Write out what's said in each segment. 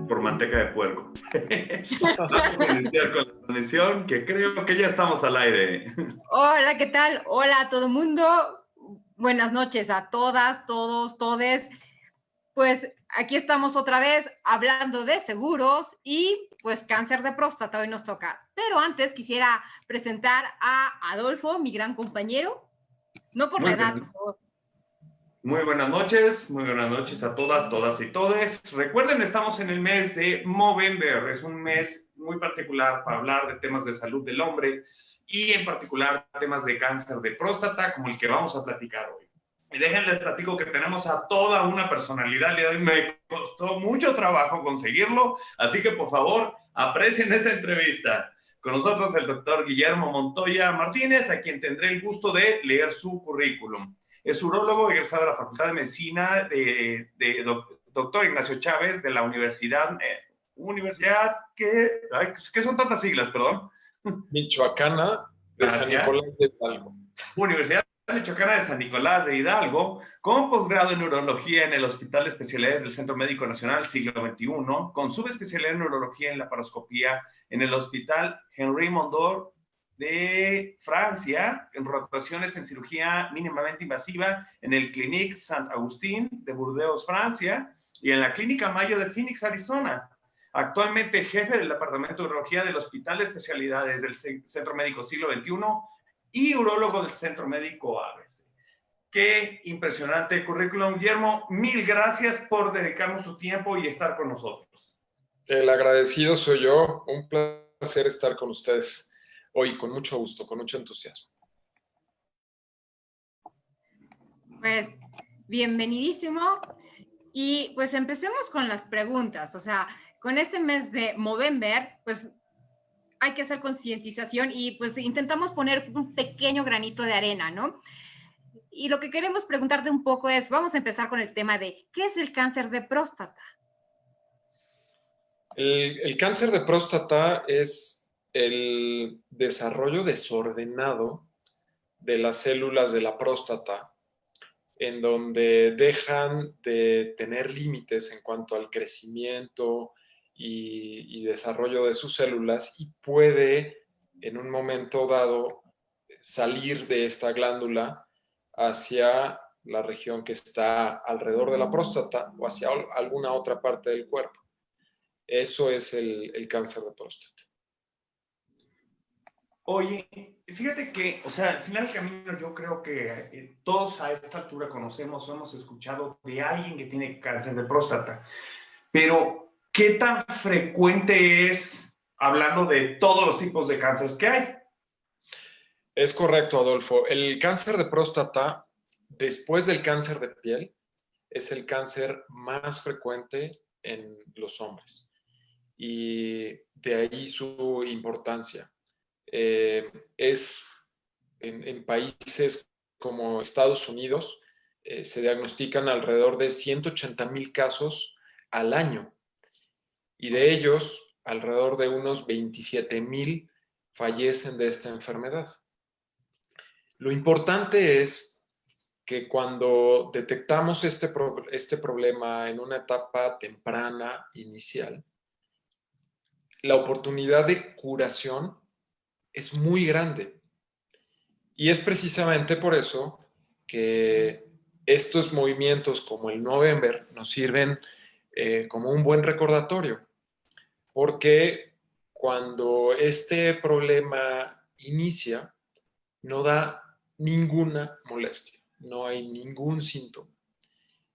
por manteca de puerco. Vamos a iniciar con la transmisión, que creo que ya estamos al aire. Hola, ¿qué tal? Hola a todo el mundo. Buenas noches a todas, todos, todes. Pues aquí estamos otra vez hablando de seguros y pues cáncer de próstata hoy nos toca. Pero antes quisiera presentar a Adolfo, mi gran compañero. No por la edad, por favor. Muy buenas noches a todas, todas y todes. Recuerden, estamos en el mes de Movember, es un mes muy particular para hablar de temas de salud del hombre y en particular temas de cáncer de próstata, como el que vamos a platicar hoy. Y déjenles platico que tenemos a toda una personalidad de hoy. Me costó mucho trabajo conseguirlo, así que por favor aprecien esa entrevista. Con nosotros el doctor Guillermo Montoya Martínez, a quien tendré el gusto de leer su currículum. Es urólogo egresado de la Facultad de Medicina de doctor Ignacio Chávez de la Universidad ¿qué son tantas siglas, perdón? Michoacana de San Nicolás de Hidalgo. Universidad Michoacana de San Nicolás de Hidalgo, con posgrado en neurología en el Hospital de Especialidades del Centro Médico Nacional Siglo XXI, con subespecialidad en neurología en laparoscopía en el Hospital Henri Mondor de Francia, en rotaciones en cirugía mínimamente invasiva en el Clinique Saint-Augustin de Burdeos, Francia, y en la Clínica Mayo de Phoenix, Arizona. Actualmente jefe del Departamento de Urología del Hospital de Especialidades del Centro Médico Siglo XXI y urólogo del Centro Médico ABC. Qué impresionante currículum, Guillermo. Mil gracias por dedicarnos su tiempo y estar con nosotros. El agradecido soy yo. Un placer estar con ustedes hoy, con mucho gusto, con mucho entusiasmo. Pues bienvenidísimo. Y pues empecemos con las preguntas. O sea, con este mes de Movember, pues hay que hacer concientización y pues intentamos poner un pequeño granito de arena, ¿no? Y lo que queremos preguntarte un poco es, vamos a empezar con el tema de, ¿qué es el cáncer de próstata? El cáncer de próstata es el desarrollo desordenado de las células de la próstata, en donde dejan de tener límites en cuanto al crecimiento y desarrollo de sus células, y puede en un momento dado salir de esta glándula hacia la región que está alrededor de la próstata o hacia alguna otra parte del cuerpo. Eso es el cáncer de próstata. Oye, fíjate que, o sea, al final del camino yo creo que todos a esta altura conocemos o hemos escuchado de alguien que tiene cáncer de próstata, pero ¿qué tan frecuente es, hablando de todos los tipos de cánceres que hay? Es correcto, Adolfo. El cáncer de próstata, después del cáncer de piel, es el cáncer más frecuente en los hombres. Y de ahí su importancia. Es en países como Estados Unidos, se diagnostican alrededor de 180,000 casos al año. Y de ellos, alrededor de unos 27,000 fallecen de esta enfermedad. Lo importante es que cuando detectamos este problema en una etapa temprana, inicial, la oportunidad de curación es muy grande. Y es precisamente por eso que estos movimientos como el Movember nos sirven como un buen recordatorio, porque cuando este problema inicia, no da ninguna molestia, no hay ningún síntoma.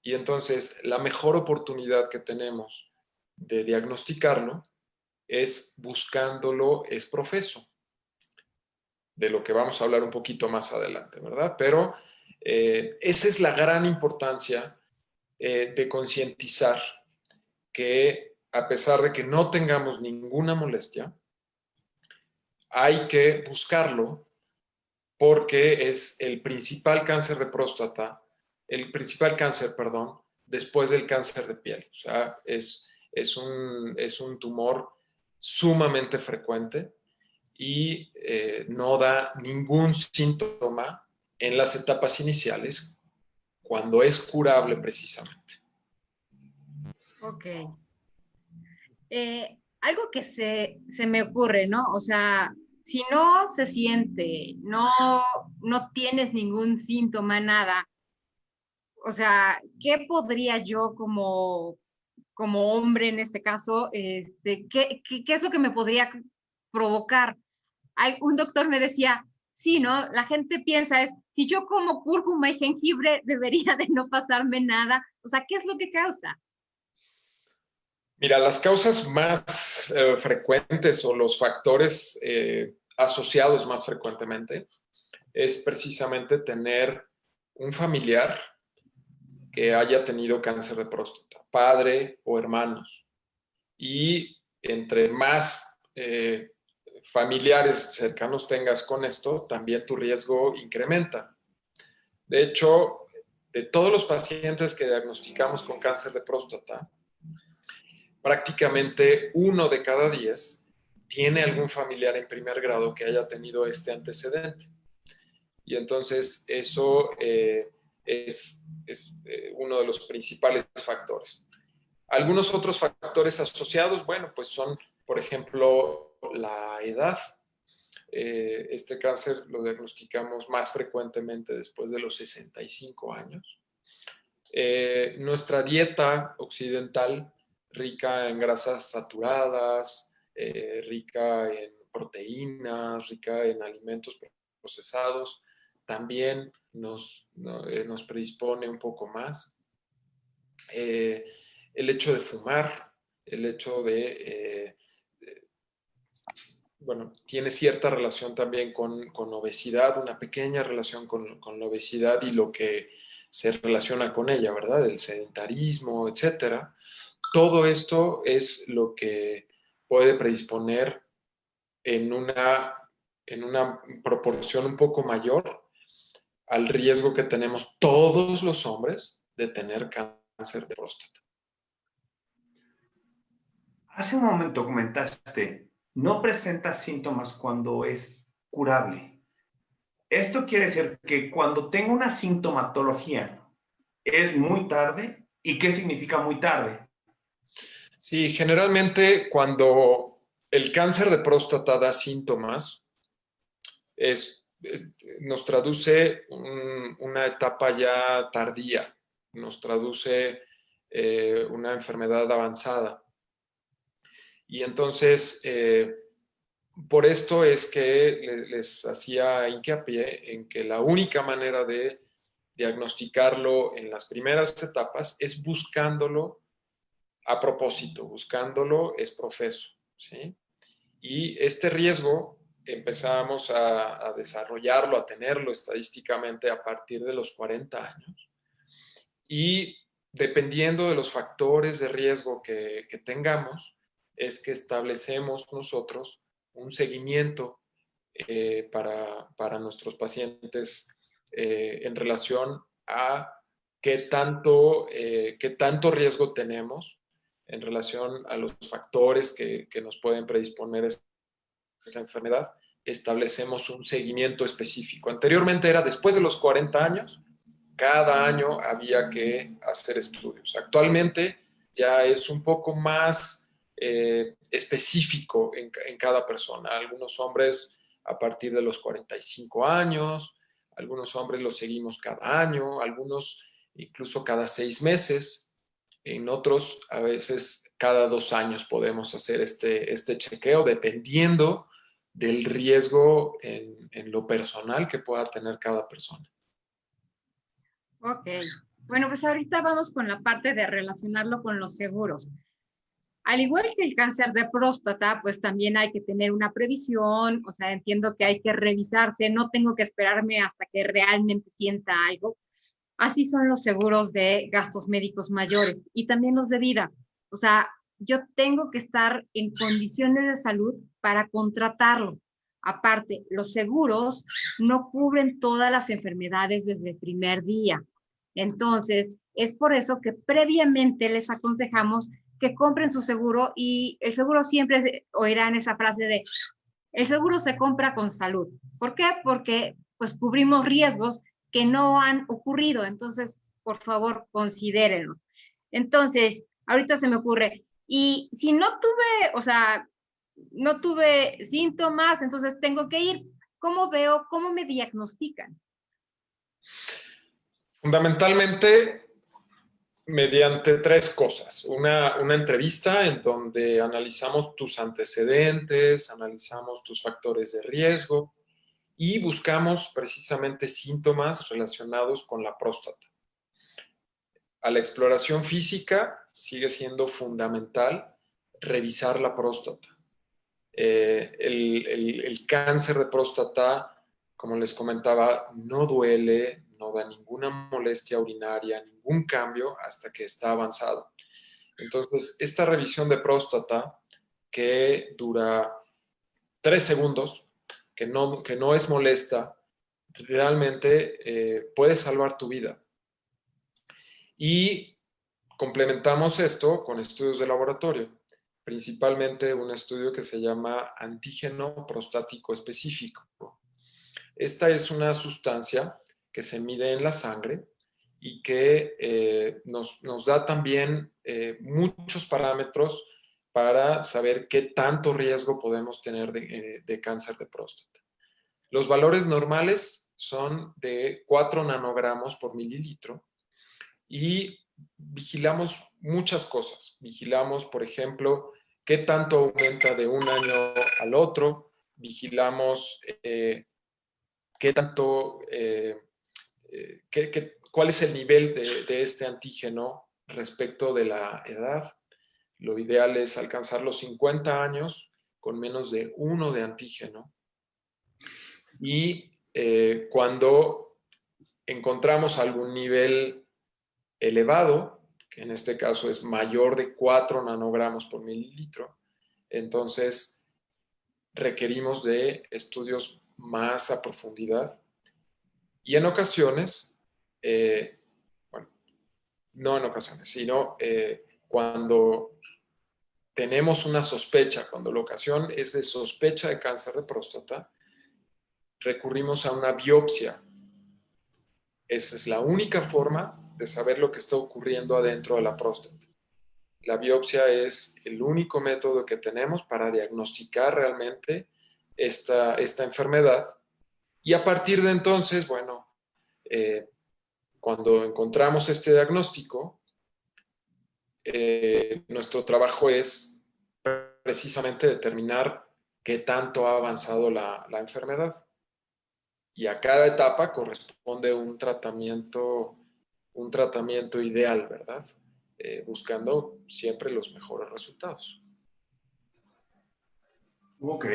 Y entonces la mejor oportunidad que tenemos de diagnosticarlo es buscándolo es profeso, de lo que vamos a hablar un poquito más adelante, ¿verdad? Pero esa es la gran importancia de concientizar que a pesar de que no tengamos ninguna molestia, hay que buscarlo porque es el principal cáncer de próstata, el principal cáncer, perdón, después del cáncer de piel. O sea, es un tumor sumamente frecuente y no da ningún síntoma en las etapas iniciales, cuando es curable precisamente. Ok. Algo que se me ocurre, ¿no? O sea, si no se siente, no tienes ningún síntoma, nada, o sea, ¿qué podría yo como hombre en este caso, qué es lo que me podría provocar? Un doctor me decía, sí, ¿no? La gente piensa si yo como cúrcuma y jengibre, debería de no pasarme nada. O sea, ¿qué es lo que causa? Mira, las causas más frecuentes o los factores asociados más frecuentemente es precisamente tener un familiar que haya tenido cáncer de próstata, padre o hermanos. Y entre más familiares cercanos tengas con esto, también tu riesgo incrementa. De hecho, de todos los pacientes que diagnosticamos con cáncer de próstata, prácticamente 1 de cada 10 tiene algún familiar en primer grado que haya tenido este antecedente. Y entonces eso es uno de los principales factores. Algunos otros factores asociados, bueno, pues son, por ejemplo, la edad. Este cáncer lo diagnosticamos más frecuentemente después de los 65 años. Nuestra dieta occidental, rica en grasas saturadas, rica en proteínas, rica en alimentos procesados, también nos predispone un poco más. El hecho de fumar, el hecho bueno, tiene cierta relación también con obesidad, una pequeña relación con la obesidad y lo que se relaciona con ella, ¿verdad? El sedentarismo, etcétera. Todo esto es lo que puede predisponer en una proporción un poco mayor al riesgo que tenemos todos los hombres de tener cáncer de próstata. Hace un momento comentaste, no presenta síntomas cuando es curable. Esto quiere decir que cuando tengo una sintomatología es muy tarde. ¿Y qué significa muy tarde? Sí, generalmente cuando el cáncer de próstata da síntomas, nos traduce una etapa ya tardía, nos traduce una enfermedad avanzada. Y entonces, por esto es que les hacía hincapié en que la única manera de diagnosticarlo en las primeras etapas es buscándolo a propósito, buscándolo es profeso, ¿sí? Y este riesgo empezamos a desarrollarlo, a tenerlo estadísticamente a partir de los 40 años. Y dependiendo de los factores de riesgo que tengamos, es que establecemos nosotros un seguimiento para nuestros pacientes en relación a qué tanto riesgo tenemos en relación a los factores que nos pueden predisponer a esta enfermedad. Establecemos un seguimiento específico. Anteriormente era después de los 40 años, cada año había que hacer estudios. Actualmente ya es un poco más específico en cada persona. Algunos hombres a partir de los 45 años, algunos hombres los seguimos cada año, algunos incluso cada 6 meses, en otros a veces cada 2 años podemos hacer este chequeo dependiendo del riesgo en lo personal que pueda tener cada persona. Ok. Bueno, pues ahorita vamos con la parte de relacionarlo con los seguros. Al igual que el cáncer de próstata, pues también hay que tener una previsión, o sea, entiendo que hay que revisarse, no tengo que esperarme hasta que realmente sienta algo. Así son los seguros de gastos médicos mayores y también los de vida. O sea, yo tengo que estar en condiciones de salud para contratarlo. Aparte, los seguros no cubren todas las enfermedades desde el primer día. Entonces, es por eso que previamente les aconsejamos que compren su seguro y el seguro siempre oirán esa frase de el seguro se compra con salud. ¿Por qué? Porque pues cubrimos riesgos que no han ocurrido. Entonces, por favor, considérenlo. Entonces, ahorita se me ocurre, Y si no tuve, o sea, no tuve síntomas, entonces tengo que ir. ¿Cómo veo, cómo me diagnostican? Fundamentalmente, mediante tres cosas. Una entrevista en donde analizamos tus antecedentes, analizamos tus factores de riesgo y buscamos precisamente síntomas relacionados con la próstata. A la exploración física sigue siendo fundamental revisar la próstata. El cáncer de próstata, como les comentaba, no duele, no da ninguna molestia urinaria, ningún cambio hasta que está avanzado. Entonces, esta revisión de próstata que dura 3 segundos, que no es molesta, realmente puede salvar tu vida. Y complementamos esto con estudios de laboratorio, principalmente un estudio que se llama antígeno prostático específico. Esta es una sustancia que se mide en la sangre y que nos da también muchos parámetros para saber qué tanto riesgo podemos tener de cáncer de próstata. Los valores normales son de 4 nanogramos por mililitro y vigilamos muchas cosas. Vigilamos, por ejemplo, qué tanto aumenta de un año al otro. Vigilamos qué tanto, cuál es el nivel de este antígeno respecto de la edad. Lo ideal es alcanzar los 50 años con menos de 1 de antígeno. Y cuando encontramos algún nivel elevado, que en este caso es mayor de 4 nanogramos por mililitro, entonces requerimos de estudios más a profundidad. Y en ocasiones, bueno, no en ocasiones, sino cuando tenemos una sospecha, cuando la ocasión es de sospecha de cáncer de próstata, recurrimos a una biopsia. Esa es la única forma de saber lo que está ocurriendo adentro de la próstata. La biopsia es el único método que tenemos para diagnosticar realmente esta enfermedad. Y a partir de entonces, bueno, cuando encontramos este diagnóstico, nuestro trabajo es precisamente determinar qué tanto ha avanzado la enfermedad. Y a cada etapa corresponde un tratamiento ideal, ¿verdad? Buscando siempre los mejores resultados. Ok.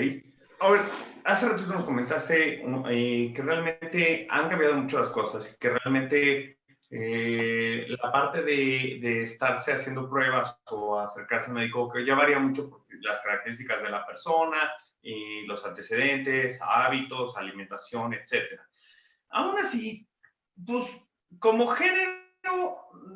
A ver, hace ratito nos comentaste que realmente han cambiado mucho las cosas y que realmente la parte de estarse haciendo pruebas o acercarse al médico, que ya varía mucho por las características de la persona y los antecedentes, hábitos, alimentación, etc. Aún así, pues como género,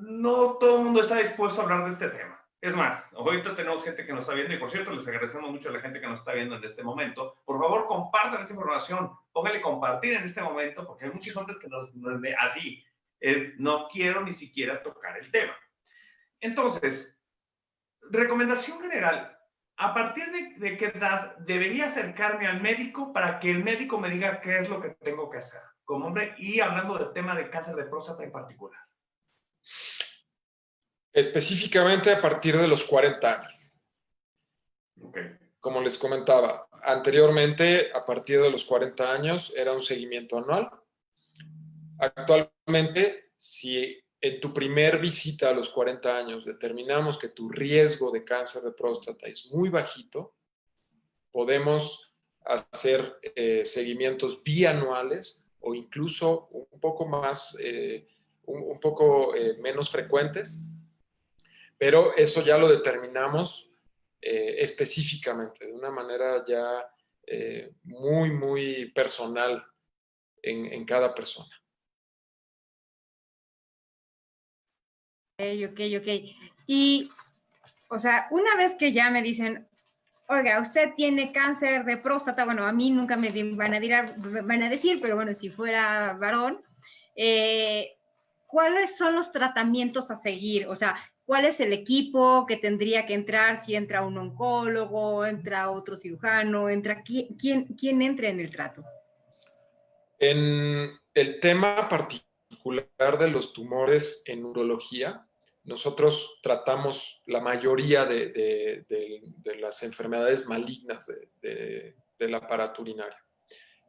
no todo el mundo está dispuesto a hablar de este tema. Es más, ahorita tenemos gente que nos está viendo y por cierto les agradecemos mucho a la gente que nos está viendo en este momento. Por favor, compartan esta información, pónganle compartir en este momento porque hay muchos hombres que así, no quiero ni siquiera tocar el tema. Entonces, recomendación general, ¿a partir de qué edad debería acercarme al médico para que el médico me diga qué es lo que tengo que hacer como hombre y hablando del tema de cáncer de próstata en particular? Específicamente a partir de los 40 años. Okay. Como les comentaba, anteriormente a partir de los 40 años era un seguimiento anual. Actualmente, si en tu primer visita a los 40 años determinamos que tu riesgo de cáncer de próstata es muy bajito, podemos hacer seguimientos bianuales o incluso un poco más, menos frecuentes, pero eso ya lo determinamos específicamente, de una manera ya muy, muy personal en cada persona. Ok. Y, o sea, una vez que ya me dicen, oiga, usted tiene cáncer de próstata, bueno, a mí nunca me van a decir, pero bueno, si fuera varón, ¿cuáles son los tratamientos a seguir? O sea, ¿Cuál es el equipo que tendría que entrar? Si entra un oncólogo, entra otro cirujano, entra ¿quién entra en el trato? En el tema particular de los tumores en urología, nosotros tratamos la mayoría de las enfermedades malignas del aparato urinario.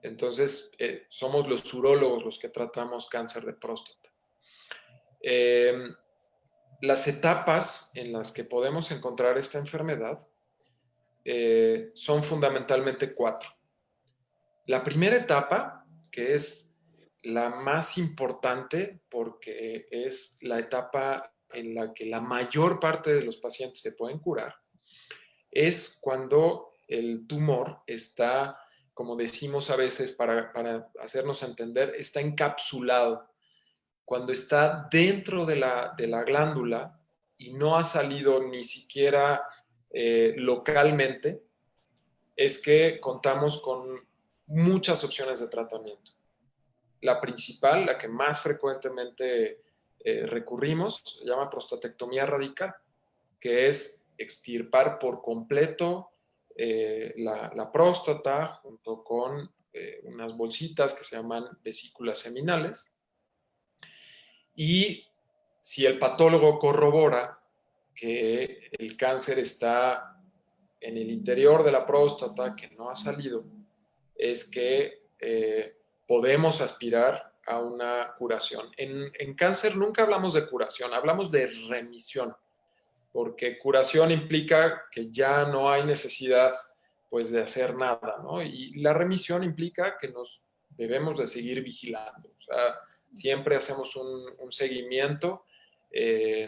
Entonces, somos los urólogos los que tratamos cáncer de próstata. Las etapas en las que podemos encontrar esta enfermedad son fundamentalmente 4. La primera etapa, que es la más importante porque es la etapa en la que la mayor parte de los pacientes se pueden curar, es cuando el tumor está, como decimos a veces para hacernos entender, está encapsulado. Cuando está dentro de la glándula y no ha salido ni siquiera localmente, es que contamos con muchas opciones de tratamiento. La principal, la que más frecuentemente recurrimos, se llama prostatectomía radical, que es extirpar por completo la próstata junto con unas bolsitas que se llaman vesículas seminales. Y si el patólogo corrobora que el cáncer está en el interior de la próstata, que no ha salido, es que podemos aspirar a una curación. En cáncer nunca hablamos de curación, hablamos de remisión, porque curación implica que ya no hay necesidad pues de hacer nada, ¿no? Y la remisión implica que nos debemos de seguir vigilando. O sea, siempre hacemos un seguimiento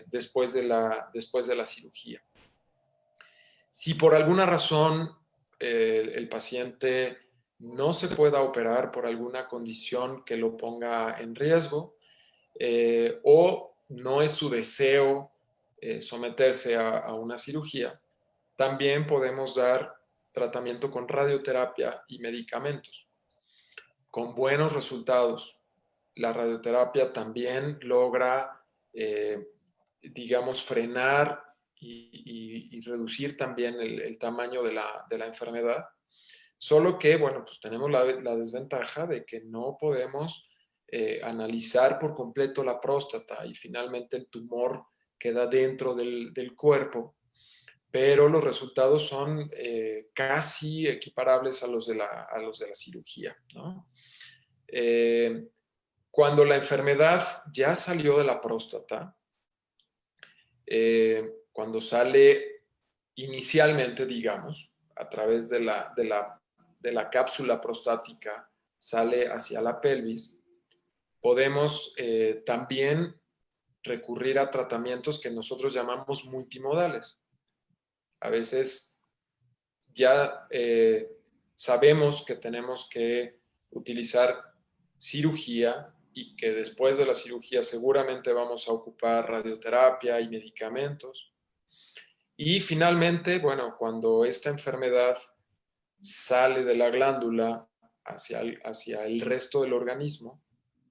después de la cirugía. Si por alguna razón el paciente no se pueda operar por alguna condición que lo ponga en riesgo o no es su deseo someterse a una cirugía, también podemos dar tratamiento con radioterapia y medicamentos con buenos resultados. La radioterapia también logra, digamos, frenar y reducir también el tamaño de la enfermedad. Solo que, bueno, pues tenemos la desventaja de que no podemos analizar por completo la próstata y finalmente el tumor queda dentro del cuerpo, pero los resultados son casi equiparables a los de la cirugía, ¿no? Cuando la enfermedad ya salió de la próstata, cuando sale inicialmente, digamos, a través de la cápsula prostática, sale hacia la pelvis, podemos también recurrir a tratamientos que nosotros llamamos multimodales. A veces ya sabemos que tenemos que utilizar cirugía y que después de la cirugía seguramente vamos a ocupar radioterapia y medicamentos. Y finalmente, bueno, cuando esta enfermedad sale de la glándula hacia el resto del organismo,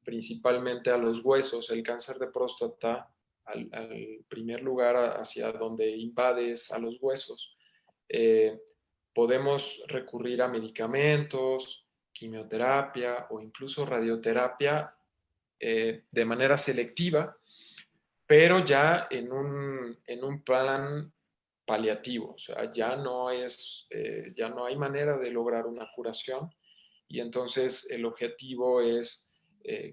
principalmente a los huesos, el cáncer de próstata, al primer lugar hacia donde invades a los huesos, podemos recurrir a medicamentos, quimioterapia o incluso radioterapia de manera selectiva, pero ya en un plan paliativo. O sea, ya no hay manera de lograr una curación y entonces el objetivo es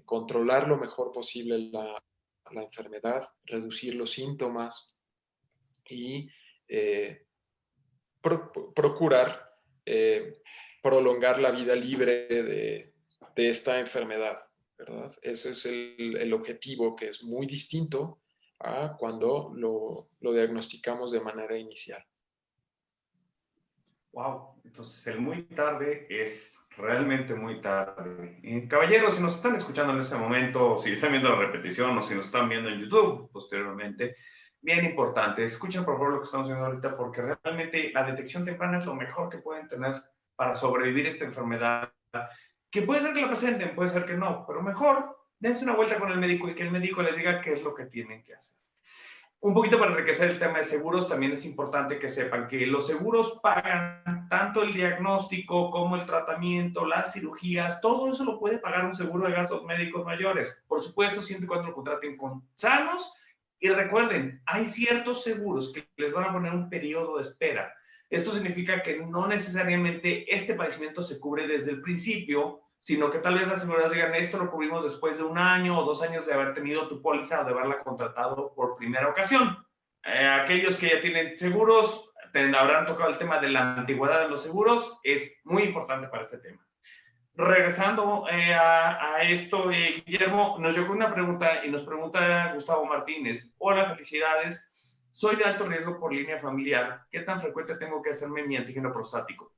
controlar lo mejor posible la enfermedad, reducir los síntomas y procurar prolongar la vida libre de esta enfermedad, ¿verdad? Ese es el objetivo, que es muy distinto a cuando lo diagnosticamos de manera inicial. Wow, entonces el muy tarde es realmente muy tarde. Caballeros, si nos están escuchando en este momento, si están viendo la repetición o si nos están viendo en YouTube posteriormente, bien importante, escuchen por favor lo que estamos viendo ahorita porque realmente la detección temprana es lo mejor que pueden tener para sobrevivir esta enfermedad, que puede ser que la presenten, puede ser que no, pero mejor dense una vuelta con el médico y que el médico les diga qué es lo que tienen que hacer. Un poquito para enriquecer el tema de seguros, también es importante que sepan que los seguros pagan tanto el diagnóstico como el tratamiento, las cirugías, todo eso lo puede pagar un seguro de gastos médicos mayores. Por supuesto, siempre y cuando lo contraten con sanos. Y recuerden, hay ciertos seguros que les van a poner un periodo de espera. Esto significa que no necesariamente este padecimiento se cubre desde el principio, sino que tal vez las aseguradoras digan, esto lo cubrimos después de 1 año o 2 años de haber tenido tu póliza o de haberla contratado por primera ocasión. Aquellos que ya tienen seguros, habrán tocado el tema de la antigüedad de los seguros, es muy importante para este tema. Regresando a esto, Guillermo, nos llegó una pregunta y nos pregunta Gustavo Martínez. Hola, felicidades. Soy de alto riesgo por línea familiar. ¿Qué tan frecuente tengo que hacerme mi antígeno prostático?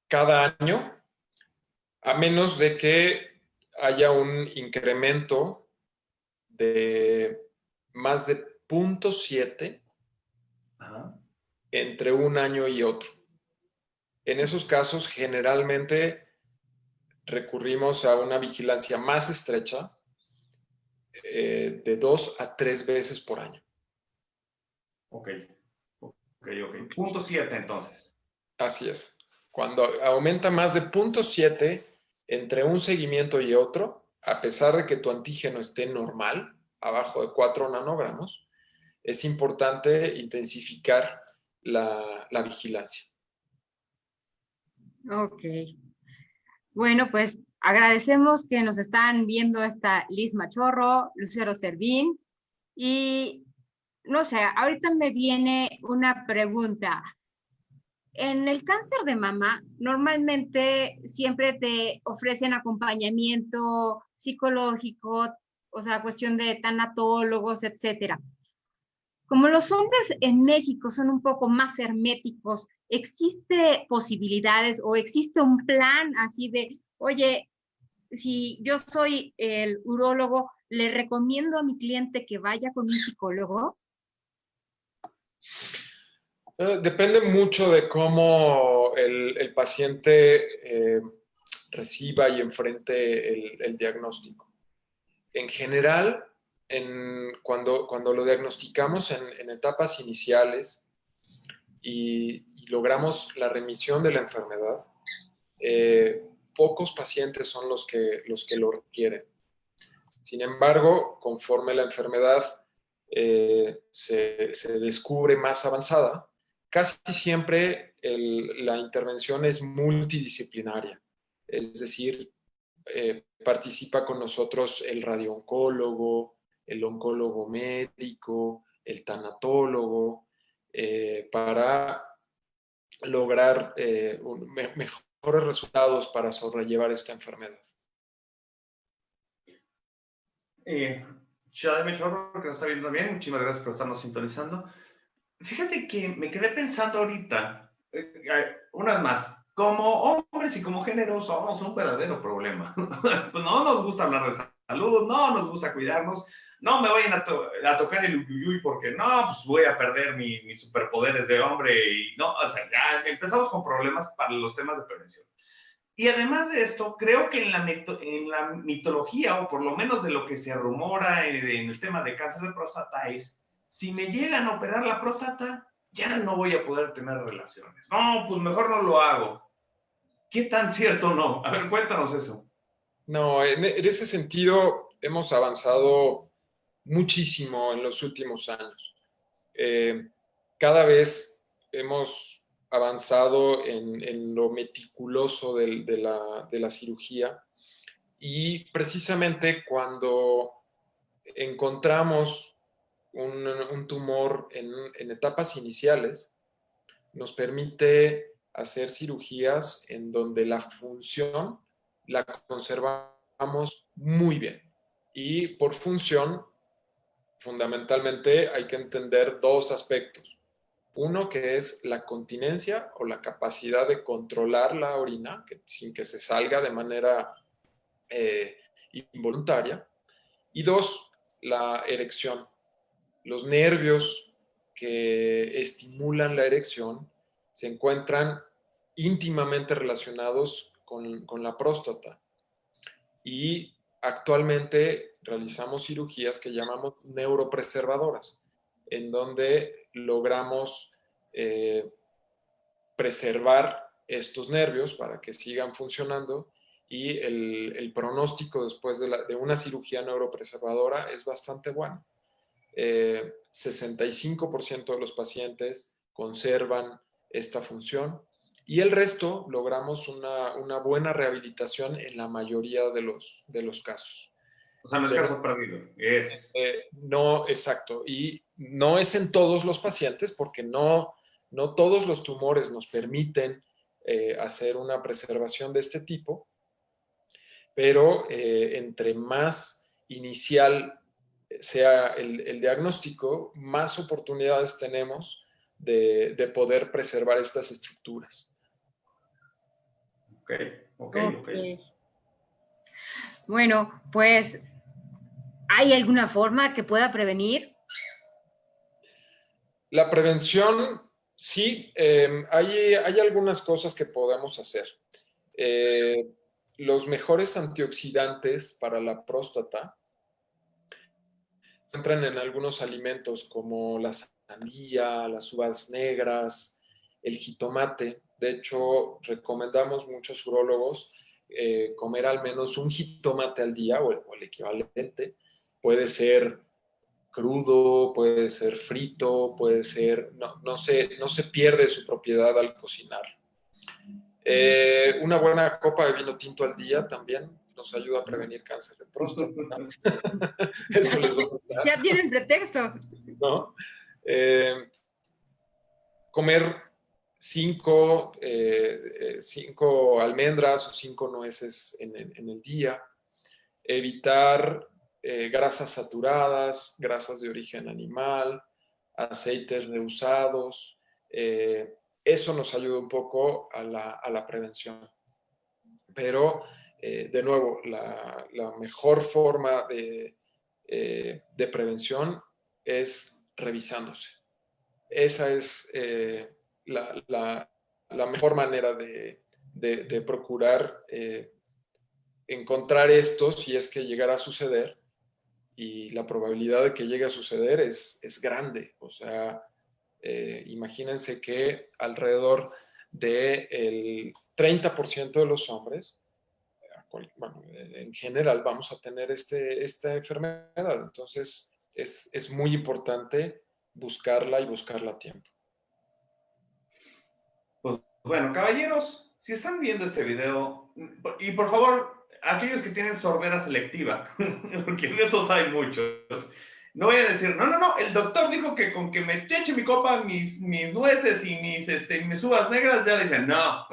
Cada año, a menos de que haya un incremento de más de 0.7 entre un año y otro. En esos casos, generalmente recurrimos a una vigilancia más estrecha de 2 a 3 veces por año. Ok. 0.7 entonces. Así es. Cuando aumenta más de 0.7 entre un seguimiento y otro, a pesar de que tu antígeno esté normal, abajo de 4 nanogramos, es importante intensificar la vigilancia. Ok. Bueno, pues agradecemos que nos están viendo esta Liz Machorro, Lucero Servín y no sé, ahorita me viene una pregunta. En el cáncer de mama, normalmente siempre te ofrecen acompañamiento psicológico, o sea, cuestión de tanatólogos, etcétera. Como los hombres en México son un poco más herméticos, ¿existe posibilidades o existe un plan así de, oye, si yo soy el urólogo, le recomiendo a mi cliente que vaya con un psicólogo? Depende mucho de cómo el paciente reciba y enfrente el diagnóstico. En general, cuando lo diagnosticamos en etapas iniciales y logramos la remisión de la enfermedad, pocos pacientes son los que lo requieren. Sin embargo, conforme la enfermedad se descubre más avanzada, casi siempre la intervención es multidisciplinaria. Es decir, participa con nosotros el radiooncólogo, el oncólogo médico, el tanatólogo, para lograr mejores resultados para sobrellevar esta enfermedad. Ciudad de Mechorro, que nos está viendo bien, muchísimas gracias por estarnos sintonizando. Fíjate que me quedé pensando ahorita, una vez más, como hombres y como género somos un verdadero problema. Pues no nos gusta hablar de salud, no nos gusta cuidarnos, no me vayan a tocar el uyuyuy porque no, pues voy a perder mis superpoderes de hombre y no, o sea, ya empezamos con problemas para los temas de prevención. Y además de esto, creo que en la mitología, o por lo menos de lo que se rumora en el tema de cáncer de próstata, es, si me llegan a operar la próstata, ya no voy a poder tener relaciones. No, pues mejor no lo hago. ¿Qué tan cierto no? A ver, cuéntanos eso. No, en ese sentido hemos avanzado muchísimo en los últimos años. Cada vez hemos avanzado en lo meticuloso de la cirugía y precisamente cuando encontramos un tumor en etapas iniciales, nos permite hacer cirugías en donde la función la conservamos muy bien. Y por función, fundamentalmente hay que entender dos aspectos. Uno que es la continencia o la capacidad de controlar la orina sin que se salga de manera involuntaria. Y dos, la erección. Los nervios que estimulan la erección se encuentran íntimamente relacionados con la próstata. Y actualmente realizamos cirugías que llamamos neuropreservadoras, en donde logramos preservar estos nervios para que sigan funcionando, y el pronóstico después de una cirugía neuropreservadora es bastante bueno. 65% de los pacientes conservan esta función, y el resto logramos una buena rehabilitación en la mayoría de los casos. O sea, no es caso perdido, es... No, exacto. Y no es en todos los pacientes, porque no todos los tumores nos permiten hacer una preservación de este tipo, pero entre más inicial sea el diagnóstico, más oportunidades tenemos de poder preservar estas estructuras. Ok. Bueno, pues, ¿hay alguna forma que pueda prevenir? La prevención, sí, hay algunas cosas que podemos hacer. Los mejores antioxidantes para la próstata se encuentran en algunos alimentos como la sandía, las uvas negras, el jitomate. De hecho, recomendamos muchos urólogos comer al menos un jitomate al día, o el equivalente. Puede ser crudo, puede ser frito, puede ser... No se pierde su propiedad al cocinar. Una buena copa de vino tinto al día también nos ayuda a prevenir cáncer de próstata. Eso les va a gustar. Ya tienen pretexto. ¿No? Comer 5 almendras o 5 nueces en el día. Evitar grasas saturadas, grasas de origen animal, aceites reusados. Eso nos ayuda un poco a la prevención. Pero, de nuevo, la mejor forma de prevención es revisándose. Esa es la mejor manera de procurar encontrar esto, si es que llegara a suceder, y la probabilidad de que llegue a suceder es grande. O sea, imagínense que alrededor del 30% de los hombres, bueno, en general, vamos a tener esta enfermedad. Entonces, es muy importante buscarla y buscarla a tiempo. Pues bueno, caballeros, si están viendo este video, y por favor, aquellos que tienen sordera selectiva, porque de esos hay muchos, no voy a decir, no, el doctor dijo que con que me eche mi copa, mis nueces y mis uvas negras, ya le dicen, no,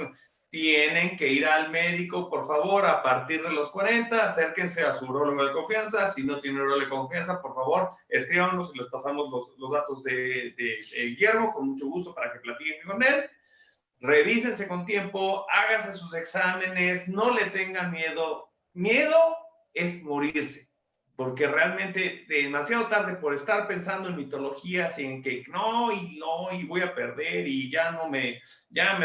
tienen que ir al médico, por favor, a partir de los 40, acérquense a su urólogo de confianza. Si no tiene urólogo de confianza, por favor, escríbanos y les pasamos los datos de Guillermo, con mucho gusto, para que platiquen con él. Revísense con tiempo, háganse sus exámenes, no le tengan miedo. Miedo es morirse, porque realmente demasiado tarde por estar pensando en mitologías y en que no, y voy a perder, y ya me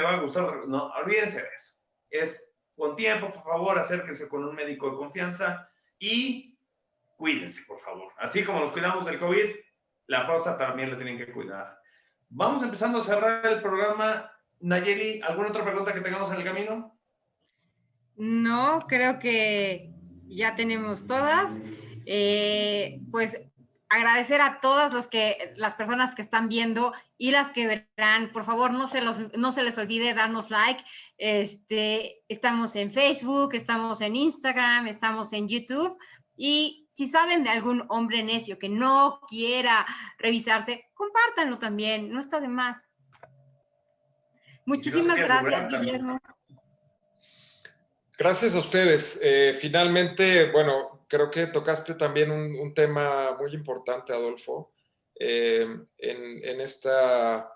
va a gustar. No, olvídense de eso. Es con tiempo, por favor, acérquense con un médico de confianza y cuídense, por favor. Así como nos cuidamos del COVID, la próstata también la tienen que cuidar. Vamos empezando a cerrar el programa. Nayeli, ¿alguna otra pregunta que tengamos en el camino? No, creo que ya tenemos todas. Pues agradecer a todas las personas que están viendo y las que verán. Por favor, no se les olvide darnos like. Estamos en Facebook, estamos en Instagram, estamos en YouTube. Y si saben de algún hombre necio que no quiera revisarse, compártanlo también, no está de más. Muchísimas gracias, Guillermo. Gracias a ustedes. Finalmente, bueno, creo que tocaste también un tema muy importante, Adolfo, en esta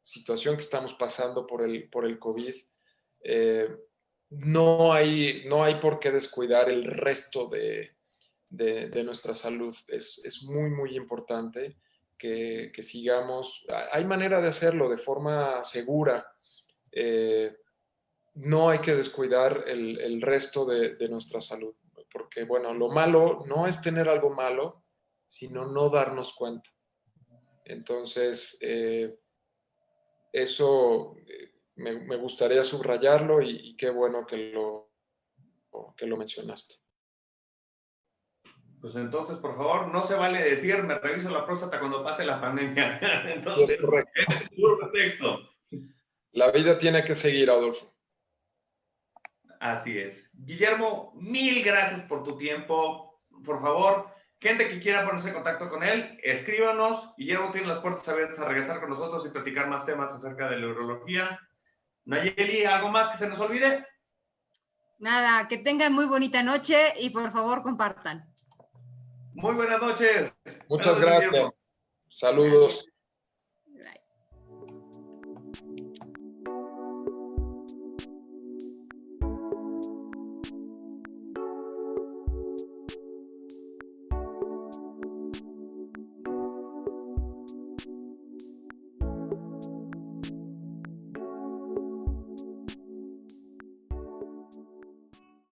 situación que estamos pasando por el COVID. No hay por qué descuidar el resto de nuestra salud. Es muy, muy importante que sigamos. Hay manera de hacerlo de forma segura. No hay que descuidar el resto de nuestra salud. porque bueno, lo malo no es tener algo malo, sino no darnos cuenta. Entonces, eso me gustaría subrayarlo y qué bueno que lo mencionaste. Pues entonces, por favor, no se vale decir, me reviso la próstata cuando pase la pandemia. Entonces, Es correcto. es puro pretexto. La vida tiene que seguir, Adolfo. Así es. Guillermo, mil gracias por tu tiempo. Por favor, gente que quiera ponerse en contacto con él, escríbanos. Guillermo tiene las puertas abiertas a regresar con nosotros y platicar más temas acerca de la urología. Nayeli, ¿algo más que se nos olvide? Nada, que tengan muy bonita noche y por favor compartan. Muy buenas noches. Muchas Buenas noches, Guillermo. gracias. Saludos.